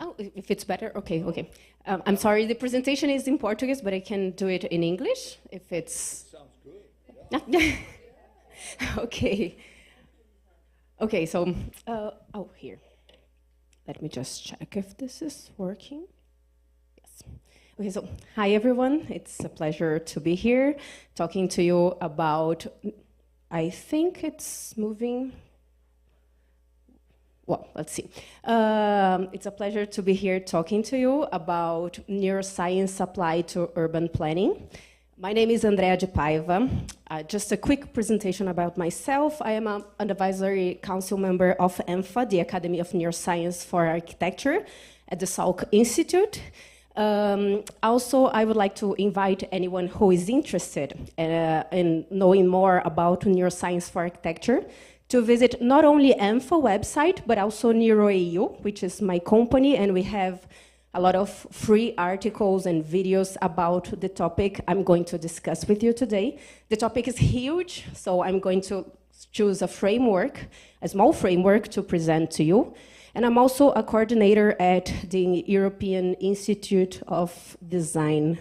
Oh, if it's better, okay, okay. I'm sorry, the presentation is in Portuguese, but I can do it in English if it's... Sounds good. Yeah. Okay. Okay, so, oh, here. Let me just check if this is working. Yes. Okay, so, hi everyone. It's a pleasure to be here talking to you about, I think it's moving. Well, let's see. It's a pleasure to be here talking to you about neuroscience applied to urban planning. My name is Andrea de Paiva. Just a quick presentation about myself. I am an advisory council member of ENFA, the Academy of Neuroscience for Architecture at the Salk Institute. Also, I would like to invite anyone who is interested in knowing more about neuroscience for architecture to visit not only ENFA website, but also NeuroEU, which is my company, and we have a lot of free articles and videos about the topic I'm going to discuss with you today. The topic is huge, so I'm going to choose a framework, a small framework to present to you. And I'm also a coordinator at the European Institute of Design,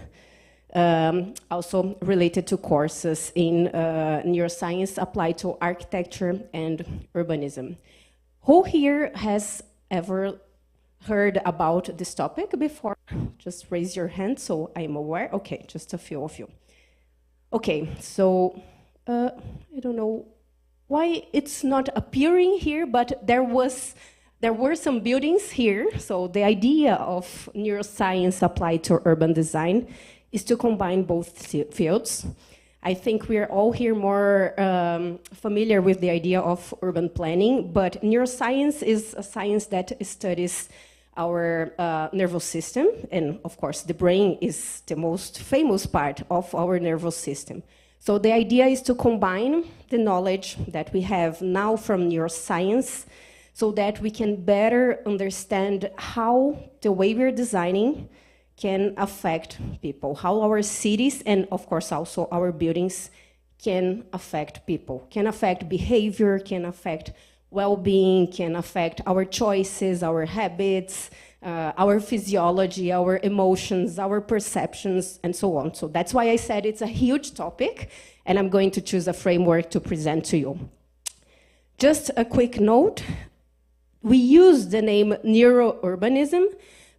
also related to courses in neuroscience applied to architecture and urbanism. Who here has ever heard about this topic before? Just raise your hand so I'm aware. Okay, just a few of you. Okay, so I don't know why it's not appearing here, but there were some buildings here. So the idea of neuroscience applied to urban design is to combine both fields. I think we're all here more familiar with the idea of urban planning, but neuroscience is a science that studies our nervous system, and of course the brain is the most famous part of our nervous system. So the idea is to combine the knowledge that we have now from neuroscience so that we can better understand how the way we're designing can affect people, how our cities and of course also our buildings can affect people, can affect behavior, can affect well-being, can affect our choices, our habits, our physiology, our emotions, our perceptions, and so on. So that's why I said it's a huge topic, and I'm going to choose a framework to present to you. Just a quick note, we use the name neurourbanism,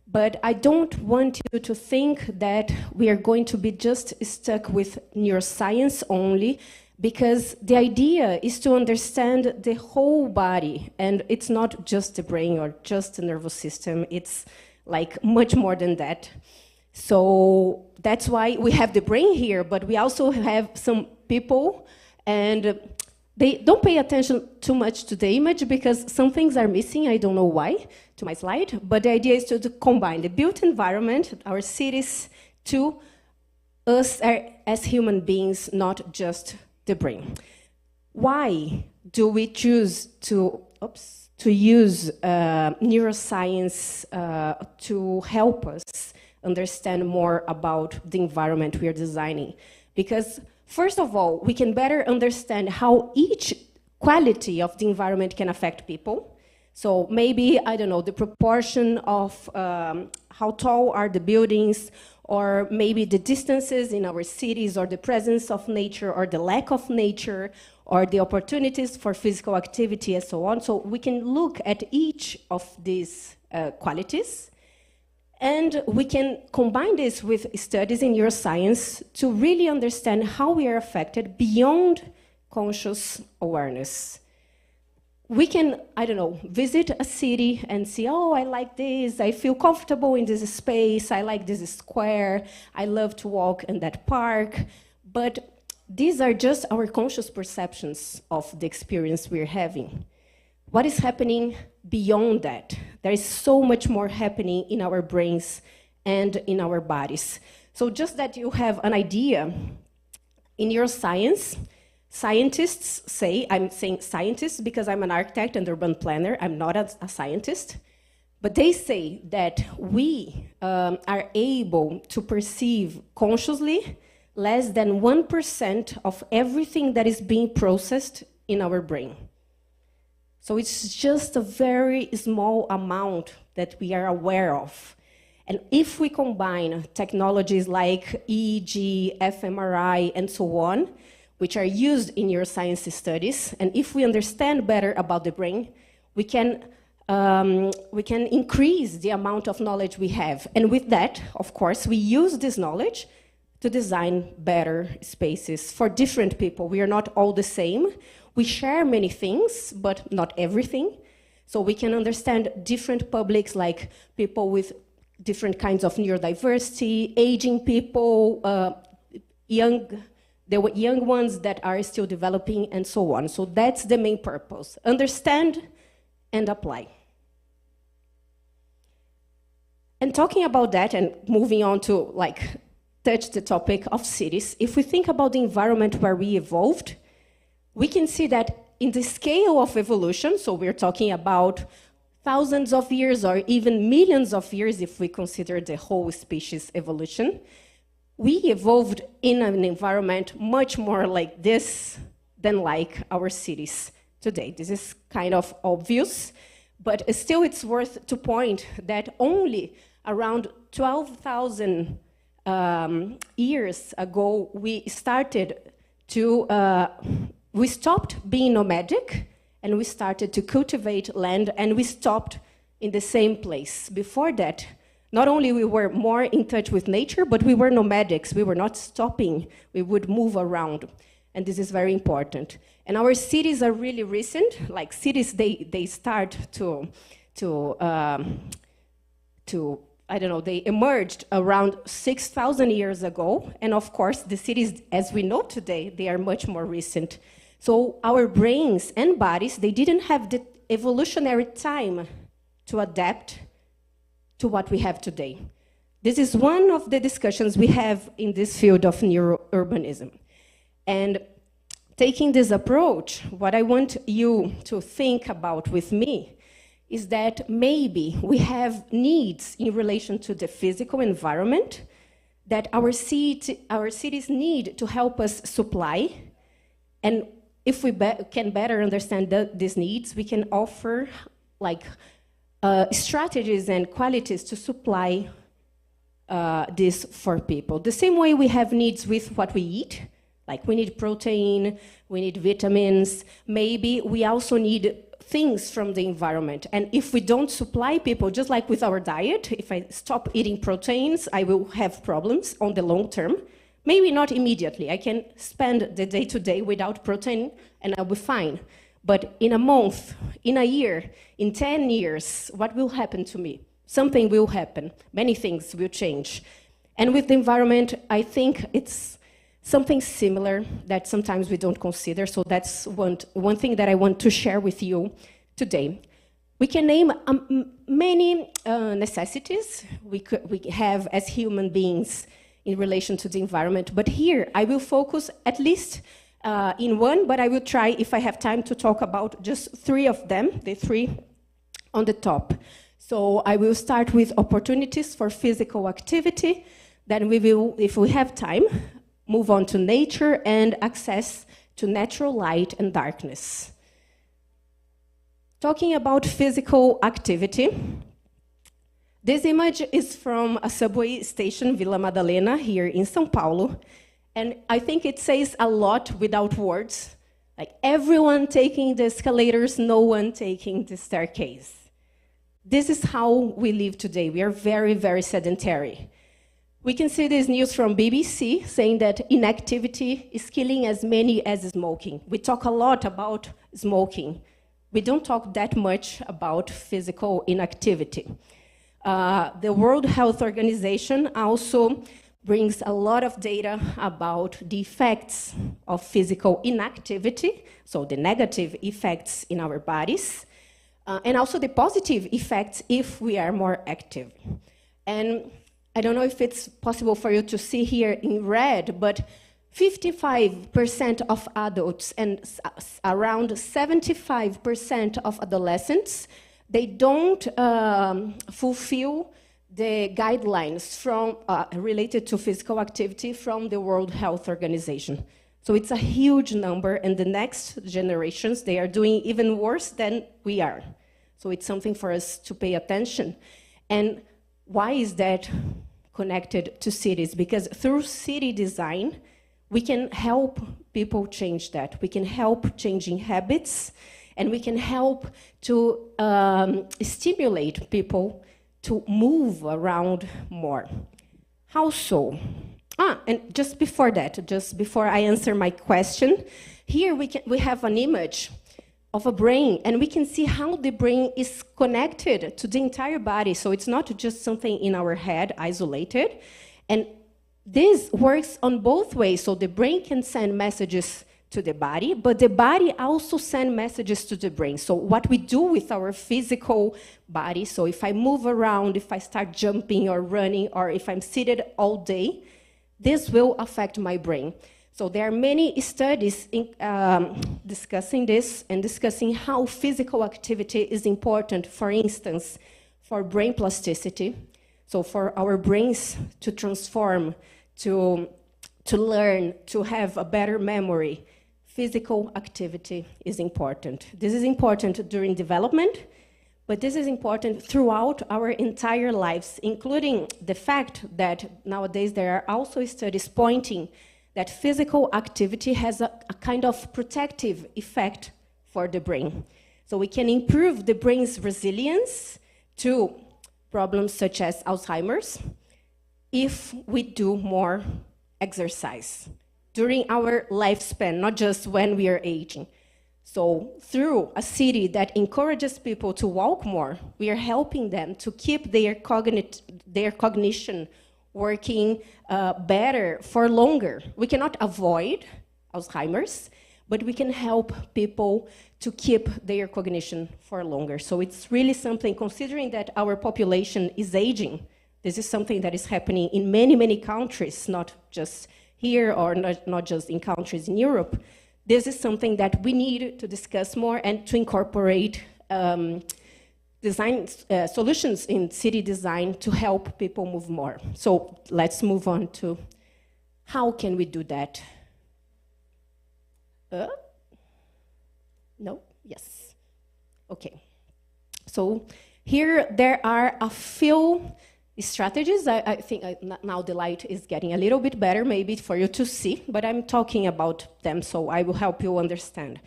but I don't want you to think that we are going to be just stuck with neuroscience only, because the idea is to understand the whole body, and it's not just the brain or just the nervous system, it's like much more than that. So that's why we have the brain here, but we also have some people, and they don't pay attention too much to the image because some things are missing, I don't know why, to my slide, but the idea is to combine the built environment, our cities, to us as human beings, not just the brain. Why do we choose to use neuroscience to help us understand more about the environment we are designing? Because first of all, we can better understand how each quality of the environment can affect people. So maybe, I don't know, the proportion of how tall are the buildings, or maybe the distances in our cities, or the presence of nature, or the lack of nature, or the opportunities for physical activity, and so on. So we can look at each of these qualities, and we can combine this with studies in neuroscience to really understand how we are affected beyond conscious awareness. We can, I don't know, visit a city and see, oh, I like this, I feel comfortable in this space, I like this square, I love to walk in that park, but these are just our conscious perceptions of the experience we're having. What is happening beyond that? There is so much more happening in our brains and in our bodies. So just that you have an idea, in neuroscience, scientists say, I'm saying scientists because I'm an architect and urban planner, I'm not a scientist, but they say that we are able to perceive consciously less than 1% of everything that is being processed in our brain. So it's just a very small amount that we are aware of. And if we combine technologies like EEG, fMRI, and so on, which are used in neuroscience studies, and if we understand better about the brain, we can increase the amount of knowledge we have. And with that, of course, we use this knowledge to design better spaces for different people. We are not all the same. We share many things, but not everything. So we can understand different publics, like people with different kinds of neurodiversity, aging people, there were young ones that are still developing, and so on. So that's the main purpose: understand and apply. And talking about that, and moving on to touch the topic of cities, if we think about the environment where we evolved, we can see that in the scale of evolution, so we're talking about thousands of years or even millions of years if we consider the whole species evolution, we evolved in an environment much more like this than like our cities today. This is kind of obvious, but still it's worth to point that only around 12,000 years ago we stopped being nomadic, and we started to cultivate land, and we stopped in the same place. Before that, not only we were more in touch with nature, but we were nomadics. We were not stopping. We would move around, and this is very important. And our cities are really recent. Like cities, they start to I don't know, they emerged around 6,000 years ago. And of course, the cities, as we know today, they are much more recent. So our brains and bodies, they didn't have the evolutionary time to adapt to what we have today. This is one of the discussions we have in this field of neurourbanism. And taking this approach, what I want you to think about with me is that maybe we have needs in relation to the physical environment that our cities need to help us supply. And if we can better understand these needs, we can offer strategies and qualities to supply this for people. The same way we have needs with what we eat, like we need protein, we need vitamins, maybe we also need things from the environment. And if we don't supply people, just like with our diet, if I stop eating proteins, I will have problems on the long term. Maybe not immediately. I can spend the day-to-day without protein and I'll be fine. But in a month, in a year, in 10 years, what will happen to me? Something will happen. Many things will change. And with the environment, I think it's something similar that sometimes we don't consider. So that's one thing that I want to share with you today. We can name many necessities we have as human beings in relation to the environment. But here, I will focus at least in one, but I will try, if I have time, to talk about just 3 of them, the 3 on the top. So I will start with opportunities for physical activity. Then we will, if we have time, move on to nature and access to natural light and darkness. Talking about physical activity, this image is from a subway station, Vila Madalena, here in São Paulo. And I think it says a lot without words. Like everyone taking the escalators, no one taking the staircase. This is how we live today. We are very, very sedentary. We can see this news from BBC saying that inactivity is killing as many as smoking. We talk a lot about smoking. We don't talk that much about physical inactivity. The World Health Organization also brings a lot of data about the effects of physical inactivity, so the negative effects in our bodies, and also the positive effects if we are more active. And I don't know if it's possible for you to see here in red, but 55% of adults and around 75% of adolescents, they don't fulfill the guidelines from, related to physical activity from the World Health Organization. So it's a huge number, and the next generations, they are doing even worse than we are. So it's something for us to pay attention. And why is that connected to cities? Because through city design, we can help people change that. We can help changing habits, and we can help to stimulate people to move around more. How so? And just before that, just before I answer my question, here we have an image of a brain, and we can see how the brain is connected to the entire body. So it's not just something in our head, isolated. And this works on both ways. So the brain can send messages to the body, but the body also sends messages to the brain. So what we do with our physical body, so if I move around, if I start jumping or running, or if I'm seated all day, this will affect my brain. So there are many studies discussing this and discussing how physical activity is important, for instance, for brain plasticity. So for our brains to transform, to learn, to have a better memory, physical activity is important. This is important during development, but this is important throughout our entire lives, including the fact that nowadays there are also studies pointing that physical activity has a kind of protective effect for the brain. So we can improve the brain's resilience to problems such as Alzheimer's if we do more exercise during our lifespan, not just when we are aging. So through a city that encourages people to walk more, we are helping them to keep their cognition working better for longer. We cannot avoid Alzheimer's, but we can help people to keep their cognition for longer. So it's really something, considering that our population is aging, this is something that is happening in many, many countries, not just here or not just in countries in Europe. This is something that we need to discuss more and to incorporate design solutions in city design to help people move more. So let's move on to how can we do that? No? Yes. Okay. So here there are a few strategies. I think now the light is getting a little bit better, maybe for you to see, but I'm talking about them, so I will help you understand.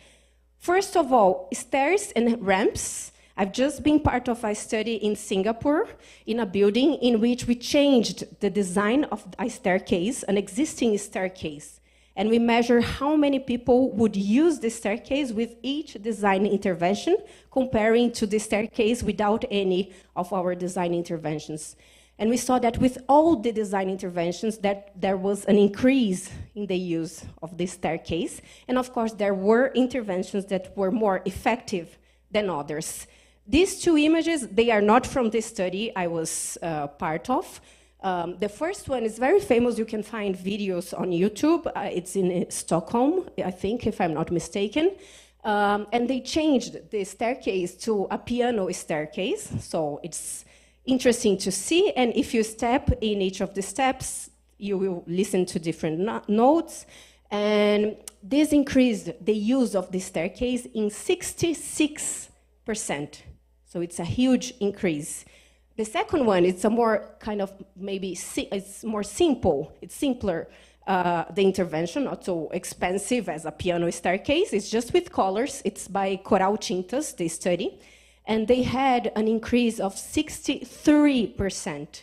First of all, stairs and ramps. I've just been part of a study in Singapore in a building in which we changed the design of a staircase, an existing staircase, and we measure how many people would use the staircase with each design intervention, comparing to the staircase without any of our design interventions. And we saw that with all the design interventions, that there was an increase in the use of this staircase. And of course, there were interventions that were more effective than others. These two images, they are not from this study I was part of. The first one is very famous. You can find videos on YouTube. It's in Stockholm, I think, if I'm not mistaken. And they changed the staircase to a piano staircase. So it's interesting to see. And if you step in each of the steps, you will listen to different notes. And this increased the use of the staircase in 66%. So it's a huge increase. The second one, it's a more kind of maybe, it's more simple, it's simpler, the intervention, not so expensive as a piano staircase. It's just with colors. It's by Coral Tintas, the study. And they had an increase of 63%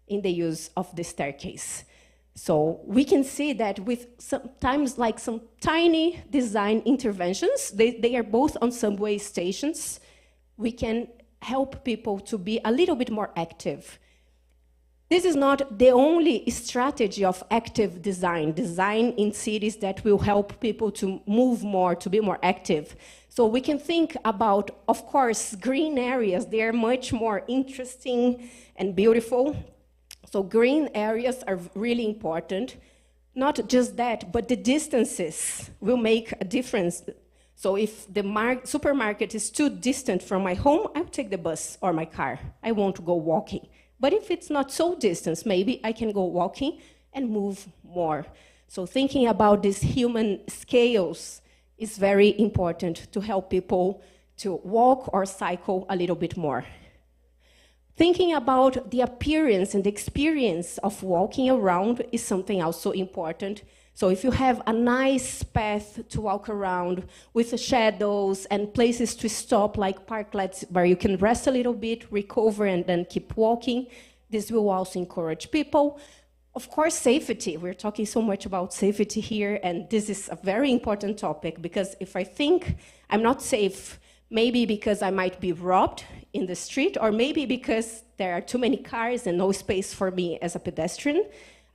in the use of the staircase. So we can see that with sometimes like some tiny design interventions, they are both on subway stations, we can help people to be a little bit more active. This is not the only strategy of active design in cities that will help people to move more, to be more active. So we can think about, of course, green areas. They are much more interesting and beautiful. So green areas are really important. Not just that, but the distances will make a difference. So if the supermarket is too distant from my home, I'll take the bus or my car. I won't go walking. But if it's not so distant, maybe I can go walking and move more. So thinking about these human scales is very important to help people to walk or cycle a little bit more. Thinking about the appearance and the experience of walking around is something also important. So if you have a nice path to walk around with shadows and places to stop, like parklets where you can rest a little bit, recover, and then keep walking, this will also encourage people. Of course, safety. We're talking so much about safety here, and this is a very important topic, because if I think I'm not safe, maybe because I might be robbed in the street, or maybe because there are too many cars and no space for me as a pedestrian,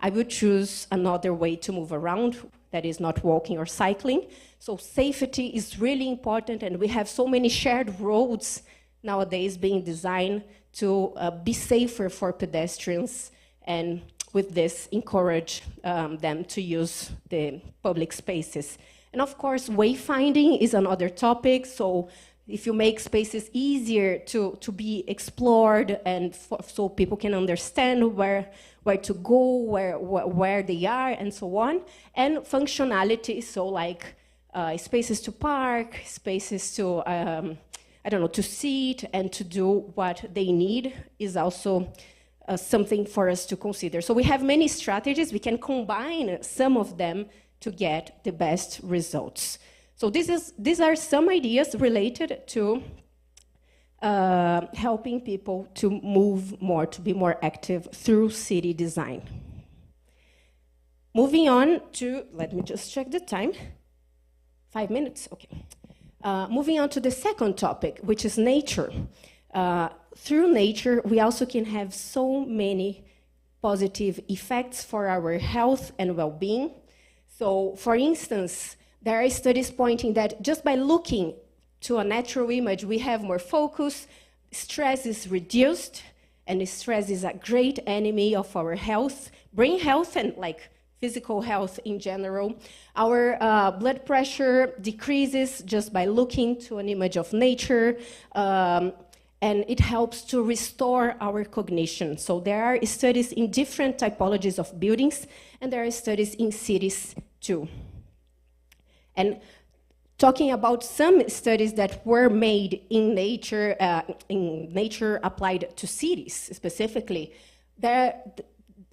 I would choose another way to move around that is not walking or cycling. So safety is really important, and we have so many shared roads nowadays being designed to be safer for pedestrians, and with this encourage them to use the public spaces. And of course, wayfinding is another topic. So if you make spaces easier to be explored, and so people can understand where to go, where they are, and so on. And functionality, so like spaces to park, spaces to, I don't know, to sit and to do what they need is also something for us to consider. So we have many strategies. We can combine some of them to get the best results. So these are some ideas related to helping people to move more, to be more active through city design. Moving on to, let me just check the time. 5 minutes, okay. Moving on to the second topic, which is nature. Through nature, we also can have so many positive effects for our health and well-being. So, for instance, there are studies pointing that just by looking to a natural image, we have more focus, stress is reduced, and stress is a great enemy of our health, brain health, and like physical health in general. Our blood pressure decreases just by looking to an image of nature, and it helps to restore our cognition. So there are studies in different typologies of buildings, and there are studies in cities too. And talking about some studies that were made in nature applied to cities specifically,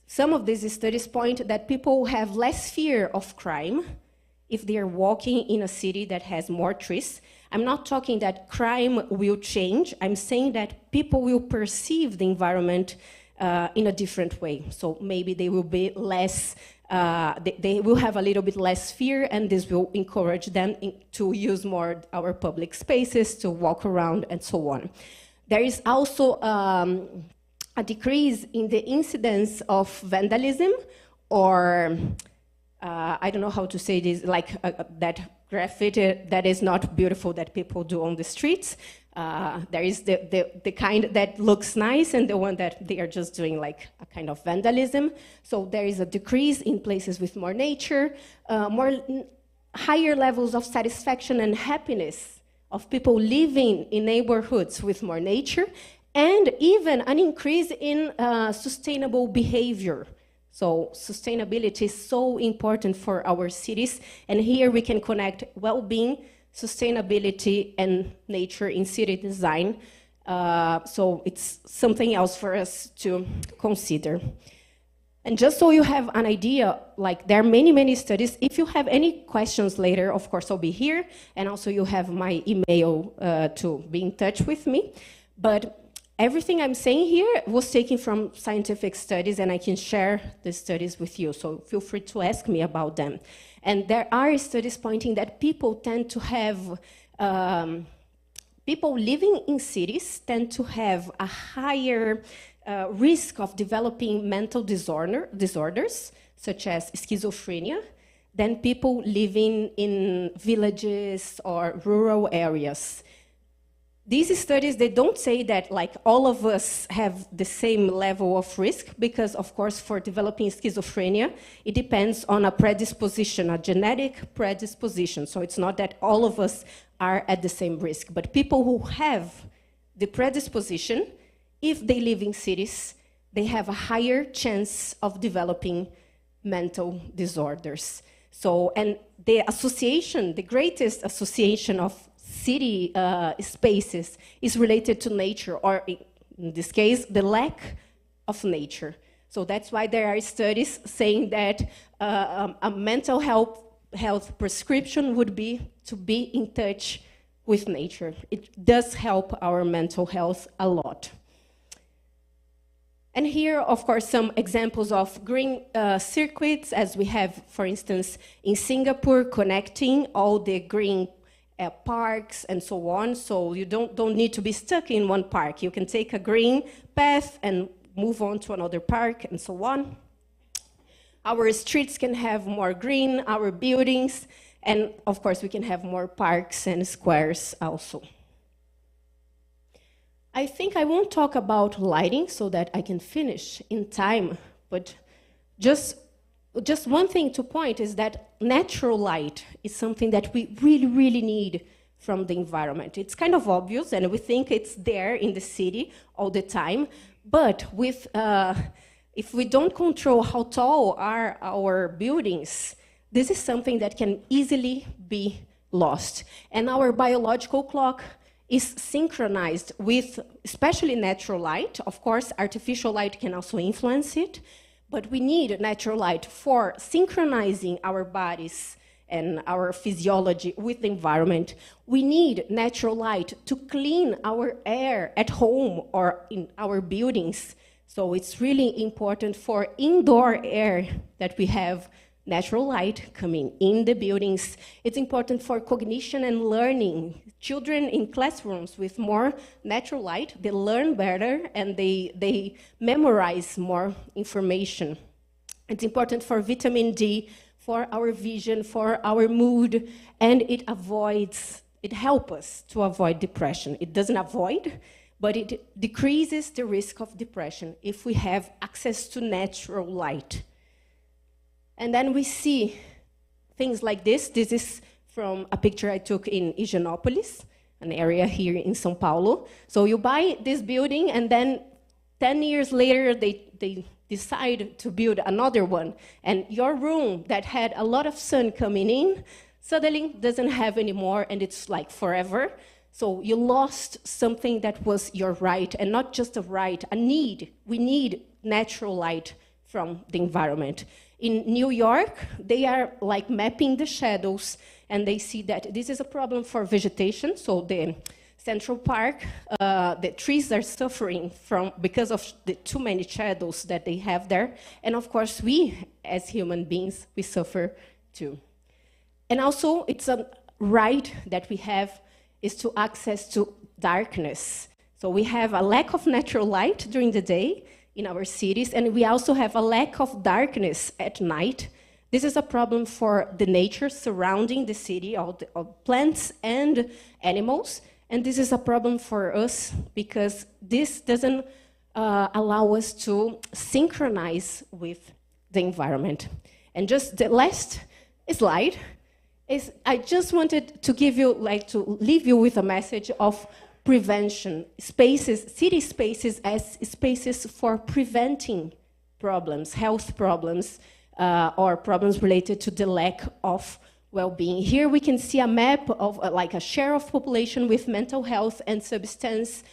some of these studies point that people have less fear of crime if they are walking in a city that has more trees. I'm not talking that crime will change. I'm saying that people will perceive the environment in a different way. So maybe they will be less, they will have a little bit less fear, and this will encourage them to use more our public spaces, to walk around, and so on. There is also a decrease in the incidence of vandalism, or I don't know how to say this, like that graffiti that is not beautiful that people do on the streets. There is the kind that looks nice, and the one that they are just doing like a kind of vandalism. So there is a decrease in places with more nature, higher levels of satisfaction and happiness of people living in neighborhoods with more nature, and even an increase in sustainable behavior. So sustainability is so important for our cities, and here we can connect well-being, sustainability, and nature in city design. So it's something else for us to consider. And just so you have an idea, like there are many, many studies. If you have any questions later, of course, I'll be here, and also you have my email to be in touch with me. But everything I'm saying here was taken from scientific studies, and I can share the studies with you, so feel free to ask me about them. And there are studies pointing that people tend to have, people living in cities tend to have a higher risk of developing mental disorders, such as schizophrenia, than people living in villages or rural areas. These studies, they don't say that like all of us have the same level of risk, because of course for developing schizophrenia, it depends on a predisposition, a genetic predisposition. So it's not that all of us are at the same risk, but people who have the predisposition, if they live in cities, they have a higher chance of developing mental disorders. So, and the association, the greatest association of city spaces is related to nature, or in this case, the lack of nature. So that's why there are studies saying that a mental health prescription would be to be in touch with nature. It does help our mental health a lot. And here, of course, some examples of green circuits, as we have, for instance, in Singapore, connecting all the green parks and so on. So you don't need to be stuck in one park. You can take a green path and move on to another park and so on. Our streets can have more green, our buildings, and of course we can have more parks and squares also. I think I won't talk about lighting so that I can finish in time, but just one thing to point is that natural light is something that we really, really need from the environment. It's kind of obvious, and we think it's there in the city all the time, but if we don't control how tall are our buildings, this is something that can easily be lost. And our biological clock is synchronized with especially natural light. Of course, artificial light can also influence it, but we need natural light for synchronizing our bodies and our physiology with the environment. We need natural light to clean our air at home or in our buildings. So it's really important for indoor air that we have natural light coming in the buildings. It's important for cognition and learning. Children in classrooms with more natural light, they learn better and they memorize more information. It's important for vitamin D, for our vision, for our mood, and it helps us to avoid depression. It doesn't avoid, but it decreases the risk of depression if we have access to natural light. And then we see things like this. This is from a picture I took in Higienópolis, an area here in São Paulo. So you buy this building, and then 10 years later, they decide to build another one. And your room that had a lot of sun coming in suddenly doesn't have anymore, and it's like forever. So you lost something that was your right, and not just a right, a need. We need natural light from the environment. In New York, they are like mapping the shadows, and they see that this is a problem for vegetation. So the Central Park, the trees are suffering because of the too many shadows that they have there. And of course, we, as human beings, we suffer too. And also, it's a right that we have is to access to darkness. So we have a lack of natural light during the day in our cities, and we also have a lack of darkness at night. This is a problem for the nature surrounding the city, all plants and animals, and this is a problem for us because this doesn't allow us to synchronize with the environment. And just the last slide is I just wanted to give you, to leave you with a message of prevention, city spaces as spaces for preventing problems, health problems, or problems related to the lack of well-being. Here we can see a map of like a share of population with mental health and substance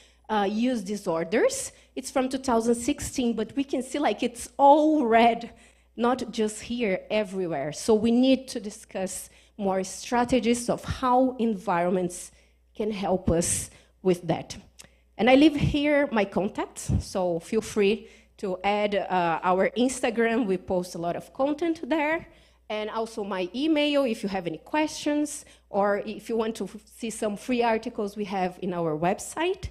use disorders. It's from 2016, but we can see like it's all red, not just here, everywhere. So we need to discuss more strategies of how environments can help us with that. And I leave here my contacts, so feel free to add our Instagram. We post a lot of content there. And also my email if you have any questions, or if you want to see some free articles we have in our website.